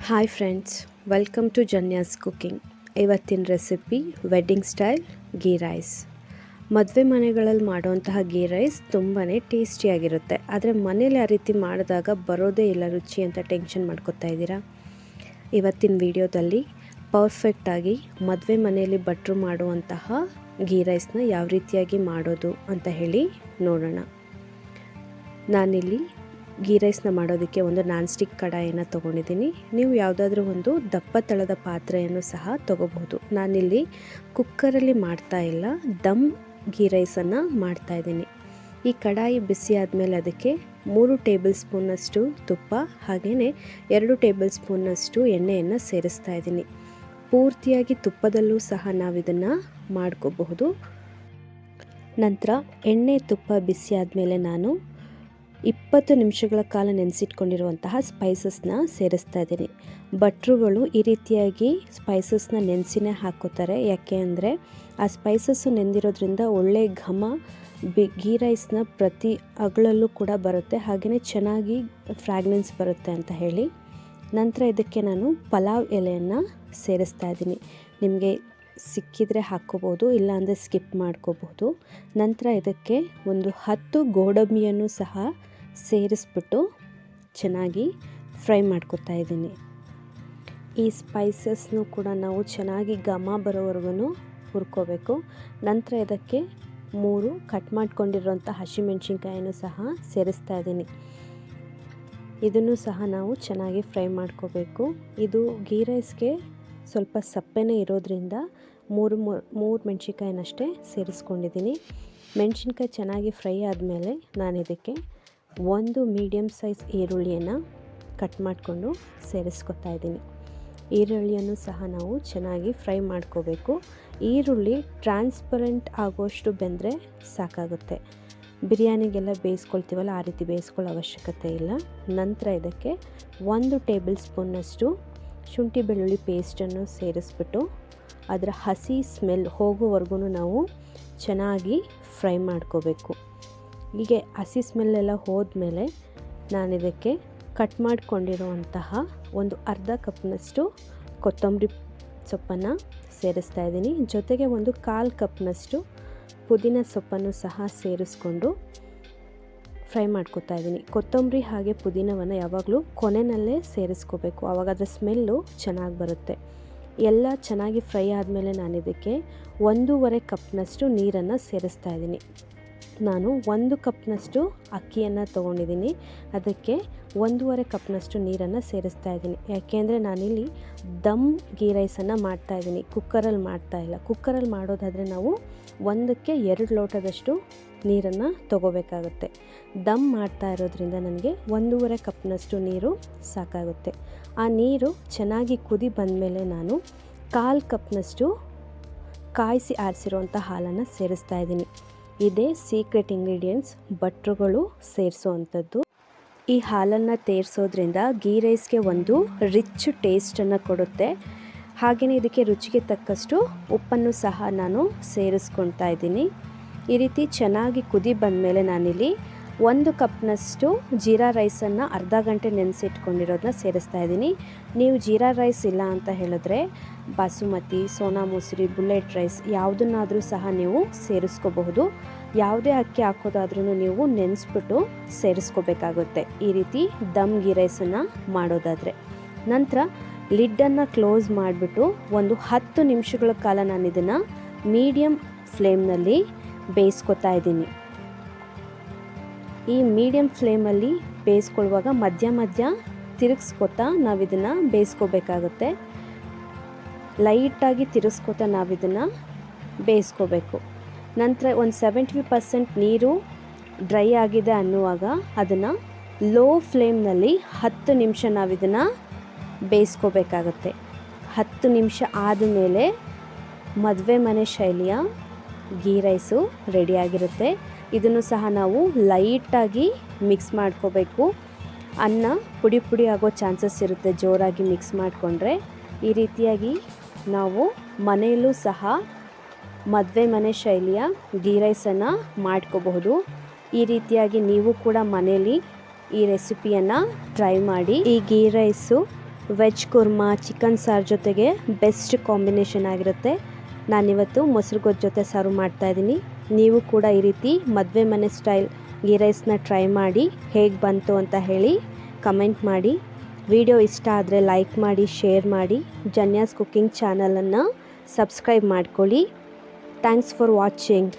Hi friends, welcome to Janya's cooking. ಇವತ್ತಿನ recipe wedding style ghee rice. ಮದುವೆ ಮನೆಗಳಲ್ಲಿ ಮಾಡುವಂತಹ ಗೀ ರೈಸ್ ತುಂಬಾ ಟೇಸ್ಟಿಯಾಗಿರುತ್ತೆ. ಆದರೆ ಮನೇಲಿ ಆ ರೀತಿ ಮಾಡಿದಾಗ ಬರೋದೇ ಇಲ್ಲ ರುಚಿ ಅಂತ ಟೆನ್ಷನ್ ಮಾಡ್ಕೊತಾ ಇದ್ದೀರಾ. ಇವತ್ತಿನ ವಿಡಿಯೋದಲ್ಲಿ ಪರ್ಫೆಕ್ಟಾಗಿ ಮದುವೆ ಮನೆಯಲ್ಲಿ ಭಟ್ರು ಮಾಡುವಂತಹ ಗೀ ರೈಸ್ನ ಯಾವ ರೀತಿಯಾಗಿ ಮಾಡೋದು ಅಂತ ಹೇಳಿ ನೋಡೋಣ. ನಾನಿಲ್ಲಿ ಗೀ ರೈಸ್ನ ಮಾಡೋದಕ್ಕೆ ಒಂದು ನಾನ್ ಸ್ಟಿಕ್ ಕಡಾಯಿಯನ್ನು ತೊಗೊಂಡಿದ್ದೀನಿ. ನೀವು ಯಾವುದಾದ್ರೂ ಒಂದು ದಪ್ಪ ತಳದ ಪಾತ್ರೆಯನ್ನು ಸಹ ತೊಗೋಬಹುದು. ನಾನಿಲ್ಲಿ ಕುಕ್ಕರಲ್ಲಿ ಮಾಡ್ತಾ ಇಲ್ಲ, ದಮ್ ಗೀ ರೈಸನ್ನು ಮಾಡ್ತಾಯಿದ್ದೀನಿ. ಈ ಕಡಾಯಿ ಬಿಸಿ ಆದಮೇಲೆ ಅದಕ್ಕೆ 3 ಟೇಬಲ್ ಸ್ಪೂನ್ನಷ್ಟು ತುಪ್ಪ ಹಾಗೆಯೇ 2 ಟೇಬಲ್ ಸ್ಪೂನ್ನಷ್ಟು ಎಣ್ಣೆಯನ್ನು ಸೇರಿಸ್ತಾ ಇದ್ದೀನಿ. ಪೂರ್ತಿಯಾಗಿ ತುಪ್ಪದಲ್ಲೂ ಸಹ ನಾವಿದನ್ನು ಮಾಡ್ಕೋಬಹುದು. ನಂತರ ಎಣ್ಣೆ ತುಪ್ಪ ಬಿಸಿ ಆದಮೇಲೆ ನಾನು 20 ನಿಮಿಷಗಳ ಕಾಲ ನೆನೆಸಿಟ್ಕೊಂಡಿರುವಂತಹ ಸ್ಪೈಸಸ್ನ ಸೇರಿಸ್ತಾ ಇದ್ದೀನಿ. ಭಟ್ರುಗಳು ಈ ರೀತಿಯಾಗಿ ಸ್ಪೈಸಸ್ನ ನೆನೆಸಿನೇ ಹಾಕೋತಾರೆ. ಯಾಕೆ ಅಂದರೆ ಆ ಸ್ಪೈಸಸ್ಸು ನೆಂದಿರೋದ್ರಿಂದ ಒಳ್ಳೆ ಘಮ ಗೀ ರೈಸ್ನ ಪ್ರತಿ ಅಗಳಲ್ಲೂ ಕೂಡ ಬರುತ್ತೆ, ಹಾಗೆಯೇ ಚೆನ್ನಾಗಿ ಫ್ರಾಗ್ರೆನ್ಸ್ ಬರುತ್ತೆ ಅಂತ ಹೇಳಿ. ನಂತರ ಇದಕ್ಕೆ ನಾನು ಪಲಾವ್ ಎಲೆಯನ್ನು ಸೇರಿಸ್ತಾ ಇದ್ದೀನಿ. ನಿಮಗೆ ಸಿಕ್ಕಿದರೆ ಹಾಕ್ಕೋಬೋದು, ಇಲ್ಲಾಂದರೆ ಸ್ಕಿಪ್ ಮಾಡ್ಕೋಬಹುದು. ನಂತರ ಇದಕ್ಕೆ ಒಂದು 10 ಗೋಡಂಬಿಯನ್ನು ಸಹ ಸೇರಿಸ್ಬಿಟ್ಟು ಚೆನ್ನಾಗಿ ಫ್ರೈ ಮಾಡ್ಕೊತಾ ಇದ್ದೀನಿ. ಈ ಸ್ಪೈಸಸ್ನು ಕೂಡ ನಾವು ಚೆನ್ನಾಗಿ ಘಮ ಬರೋವರೆಗೂ ಹುರ್ಕೋಬೇಕು. ನಂತರ ಇದಕ್ಕೆ 3 ಕಟ್ ಮಾಡ್ಕೊಂಡಿರೋಂಥ ಹಸಿಮೆಣ್ಸಿನ್ಕಾಯನ್ನು ಸಹ ಸೇರಿಸ್ತಾ ಇದ್ದೀನಿ. ಇದನ್ನು ಸಹ ನಾವು ಚೆನ್ನಾಗಿ ಫ್ರೈ ಮಾಡ್ಕೋಬೇಕು. ಇದು ಗೀ ರೈಸ್ಗೆ ಸ್ವಲ್ಪ ಸಪ್ಪೆನೇ ಇರೋದ್ರಿಂದ 3 ಮೆಣಸಿನ್ಕಾಯಿನಷ್ಟೇ ಸೇರಿಸ್ಕೊಂಡಿದ್ದೀನಿ. ಮೆಣಸಿನ್ಕಾಯಿ ಚೆನ್ನಾಗಿ ಫ್ರೈ ಆದಮೇಲೆ ನಾನು ಇದಕ್ಕೆ 1 ಮೀಡಿಯಮ್ ಸೈಜ್ ಈರುಳ್ಳಿಯನ್ನು ಕಟ್ ಮಾಡಿಕೊಂಡು ಸೇರಿಸ್ಕೊತಾ ಇದ್ದೀನಿ. ಈರುಳ್ಳಿಯನ್ನು ಸಹ ನಾವು ಚೆನ್ನಾಗಿ ಫ್ರೈ ಮಾಡ್ಕೋಬೇಕು. ಈರುಳ್ಳಿ ಟ್ರಾನ್ಸ್ಪರೆಂಟ್ ಆಗೋಷ್ಟು ಬೆಂದರೆ ಸಾಕಾಗುತ್ತೆ. ಬಿರಿಯಾನಿಗೆಲ್ಲ ಬೇಯಿಸ್ಕೊಳ್ತೀವಲ್ಲ, ಆ ರೀತಿ ಬೇಯಿಸ್ಕೊಳ್ಳೋ ಅವಶ್ಯಕತೆ ಇಲ್ಲ. ನಂತರ ಇದಕ್ಕೆ 1 ಟೇಬಲ್ ಸ್ಪೂನ್ನಷ್ಟು ಶುಂಠಿ ಬೆಳ್ಳುಳ್ಳಿ ಪೇಸ್ಟನ್ನು ಸೇರಿಸ್ಬಿಟ್ಟು ಅದರ ಹಸಿ ಸ್ಮೆಲ್ ಹೋಗೋವರೆಗೂ ನಾವು ಚೆನ್ನಾಗಿ ಫ್ರೈ ಮಾಡ್ಕೋಬೇಕು. ಹೀಗೆ ಹಸಿ ಸ್ಮೆಲ್ಲೆಲ್ಲ ಹೋದ್ಮೇಲೆ ನಾನಿದಕ್ಕೆ ಕಟ್ ಮಾಡಿಕೊಂಡಿರುವಂತಹ ಒಂದು ಅರ್ಧ ಕಪ್ನಷ್ಟು ಕೊತ್ತಂಬರಿ ಸೊಪ್ಪನ್ನು ಸೇರಿಸ್ತಾ ಇದ್ದೀನಿ. ಜೊತೆಗೆ ಒಂದು 1/4 ಕಪ್ನಷ್ಟು ಪುದೀನ ಸೊಪ್ಪನ್ನು ಸಹ ಸೇರಿಸ್ಕೊಂಡು ಫ್ರೈ ಮಾಡ್ಕೊತಾ ಇದ್ದೀನಿ. ಕೊತ್ತಂಬರಿ ಹಾಗೆ ಪುದೀನವನ್ನು ಯಾವಾಗಲೂ ಕೊನೆಯಲ್ಲೇ ಸೇರಿಸ್ಕೋಬೇಕು, ಆವಾಗ ಅದರ ಸ್ಮೆಲ್ಲು ಚೆನ್ನಾಗಿ ಬರುತ್ತೆ. ಎಲ್ಲ ಚೆನ್ನಾಗಿ ಫ್ರೈ ಆದಮೇಲೆ ನಾನಿದಕ್ಕೆ 1.5 ಕಪ್ನಷ್ಟು ನೀರನ್ನು ಸೇರಿಸ್ತಾ ಇದ್ದೀನಿ. ನಾನು 1 ಕಪ್ನಷ್ಟು ಅಕ್ಕಿಯನ್ನು ತೊಗೊಂಡಿದ್ದೀನಿ, ಅದಕ್ಕೆ 1.5 ಕಪ್ನಷ್ಟು ನೀರನ್ನು ಸೇರಿಸ್ತಾ ಇದ್ದೀನಿ. ಯಾಕೆಂದರೆ ನಾನಿಲ್ಲಿ ದಮ್ ಗೀ ರೈಸನ್ನು ಮಾಡ್ತಾಯಿದ್ದೀನಿ, ಕುಕ್ಕರಲ್ಲಿ ಮಾಡ್ತಾಯಿಲ್ಲ. ಕುಕ್ಕರಲ್ಲಿ ಮಾಡೋದಾದರೆ ನಾವು 1ಕ್ಕೆ 2 ಲೋಟದಷ್ಟು ನೀರನ್ನು ತೊಗೋಬೇಕಾಗುತ್ತೆ. ದಮ್ ಮಾಡ್ತಾ ಇರೋದ್ರಿಂದ ನನಗೆ 1.5 ಕಪ್ನಷ್ಟು ನೀರು ಸಾಕಾಗುತ್ತೆ. ಆ ನೀರು ಚೆನ್ನಾಗಿ ಕುದಿ ಬಂದಮೇಲೆ ನಾನು 1/4 ಕಪ್ನಷ್ಟು ಕಾಯಿಸಿ ಆರಿಸಿರುವಂಥ ಹಾಲನ್ನು ಸೇರಿಸ್ತಾ ಇದ್ದೀನಿ. ಇದೇ ಸೀಕ್ರೆಟ್ ಇಂಗ್ರೀಡಿಯೆಂಟ್ಸ್ ಭಟ್ರುಗಳು ಸೇರಿಸೋವಂಥದ್ದು. ಈ ಹಾಲನ್ನು ತೇರಿಸೋದ್ರಿಂದ ಗೀ ರೈಸ್ಗೆ ಒಂದು ರಿಚ್ ಟೇಸ್ಟನ್ನು ಕೊಡುತ್ತೆ. ಹಾಗೆಯೇ ಇದಕ್ಕೆ ರುಚಿಗೆ ತಕ್ಕಷ್ಟು ಉಪ್ಪನ್ನು ಸಹ ನಾನು ಸೇರಿಸ್ಕೊಳ್ತಾ ಇದ್ದೀನಿ. ಈ ರೀತಿ ಚೆನ್ನಾಗಿ ಕುದಿ ಬಂದಮೇಲೆ ನಾನಿಲ್ಲಿ 1 ಕಪ್ನಷ್ಟು ಜೀರಾ ರೈಸನ್ನು ಅರ್ಧ ಗಂಟೆ ನೆನೆಸಿಟ್ಕೊಂಡಿರೋದನ್ನ ಸೇರಿಸ್ತಾ ಇದ್ದೀನಿ. ನೀವು ಜೀರಾ ರೈಸ್ ಇಲ್ಲ ಅಂತ ಹೇಳಿದ್ರೆ ಬಾಸುಮತಿ, ಸೋನಾ ಮಸೂರಿ, ಬುಲೆಟ್ ರೈಸ್ ಯಾವುದನ್ನಾದರೂ ಸಹ ನೀವು ಸೇರಿಸ್ಕೋಬಹುದು. ಯಾವುದೇ ಅಕ್ಕಿ ಹಾಕೋದಾದ್ರೂ ನೀವು ನೆನೆಸ್ಬಿಟ್ಟು ಸೇರಿಸ್ಕೋಬೇಕಾಗುತ್ತೆ ಈ ರೀತಿ ದಮ್ ಗೀ ರೈಸನ್ನು ಮಾಡೋದಾದರೆ. ನಂತರ ಲಿಡ್ಡನ್ನು ಕ್ಲೋಸ್ ಮಾಡಿಬಿಟ್ಟು ಒಂದು 10 ನಿಮಿಷಗಳ ಕಾಲ ನಾನು ಇದನ್ನು ಮೀಡಿಯಮ್ ಫ್ಲೇಮ್ನಲ್ಲಿ ಬೇಯಿಸ್ಕೊತಾ ಇದ್ದೀನಿ. ಈ ಮೀಡಿಯಮ್ ಫ್ಲೇಮಲ್ಲಿ ಬೇಯಿಸ್ಕೊಳ್ಳುವಾಗ ಮಧ್ಯ ಮಧ್ಯ ತಿರುಗಿಸ್ಕೊತಾ ನಾವಿದನ್ನು ಬೇಯಿಸ್ಕೋಬೇಕಾಗುತ್ತೆ. ಲೈಟಾಗಿ ತಿರುಗಿಸ್ಕೊತಾ ನಾವಿದನ್ನು ಬೇಯಿಸ್ಕೋಬೇಕು. ನಂತರ ಒಂದು 70% ನೀರು ಡ್ರೈ ಆಗಿದೆ ಅನ್ನುವಾಗ ಅದನ್ನು ಲೋ ಫ್ಲೇಮ್ನಲ್ಲಿ 10 ನಿಮಿಷ ನಾವಿದನ್ನು ಬೇಯಿಸ್ಕೋಬೇಕಾಗತ್ತೆ. 10 ನಿಮಿಷ ಆದಮೇಲೆ ಮದುವೆ ಮನೆ ಶೈಲಿಯ ಗೀ ರೈಸು ರೆಡಿಯಾಗಿರುತ್ತೆ. ಇದನ್ನು ಸಹ ನಾವು ಲೈಟಾಗಿ ಮಿಕ್ಸ್ ಮಾಡ್ಕೋಬೇಕು. ಅನ್ನ ಪುಡಿ ಪುಡಿ ಆಗೋ ಚಾನ್ಸಸ್ ಇರುತ್ತೆ ಜೋರಾಗಿ ಮಿಕ್ಸ್ ಮಾಡಿಕೊಂಡ್ರೆ. ಈ ರೀತಿಯಾಗಿ ನಾವು ಮನೆಯಲ್ಲೂ ಸಹ ಮದುವೆ ಮನೆ ಶೈಲಿಯ ಗೀ ರೈಸನ್ನು ಮಾಡ್ಕೋಬಹುದು. ಈ ರೀತಿಯಾಗಿ ನೀವು ಕೂಡ ಮನೆಯಲ್ಲಿ ಈ ರೆಸಿಪಿಯನ್ನು ಟ್ರೈ ಮಾಡಿ. ಈ ghee rice veg kurma chicken ಸಾರು ಜೊತೆಗೆ ಬೆಸ್ಟ್ ಕಾಂಬಿನೇಷನ್ ಆಗಿರುತ್ತೆ. ನಾನಿವತ್ತು ಮೊಸರು ಗೊಜ್ಜು ಜೊತೆ ಸರ್ವ್ ಮಾಡ್ತಾಯಿದ್ದೀನಿ. ನೀವು ಕೂಡ ಈ ರೀತಿ ಮದುವೆ ಮನೆ ಸ್ಟೈಲ್ ಗೀ ರೈಸ್ನ ಟ್ರೈ ಮಾಡಿ ಹೇಗೆ ಬಂತು ಅಂತ ಹೇಳಿ ಕಮೆಂಟ್ ಮಾಡಿ. ವಿಡಿಯೋ ಇಷ್ಟ ಆದರೆ ಲೈಕ್ ಮಾಡಿ, ಶೇರ್ ಮಾಡಿ. ಜನ್ಯಾಸ್ ಕುಕ್ಕಿಂಗ್ ಚಾನಲನ್ನು ಸಬ್ಸ್ಕ್ರೈಬ್ ಮಾಡ್ಕೊಳ್ಳಿ. Thanks for watching.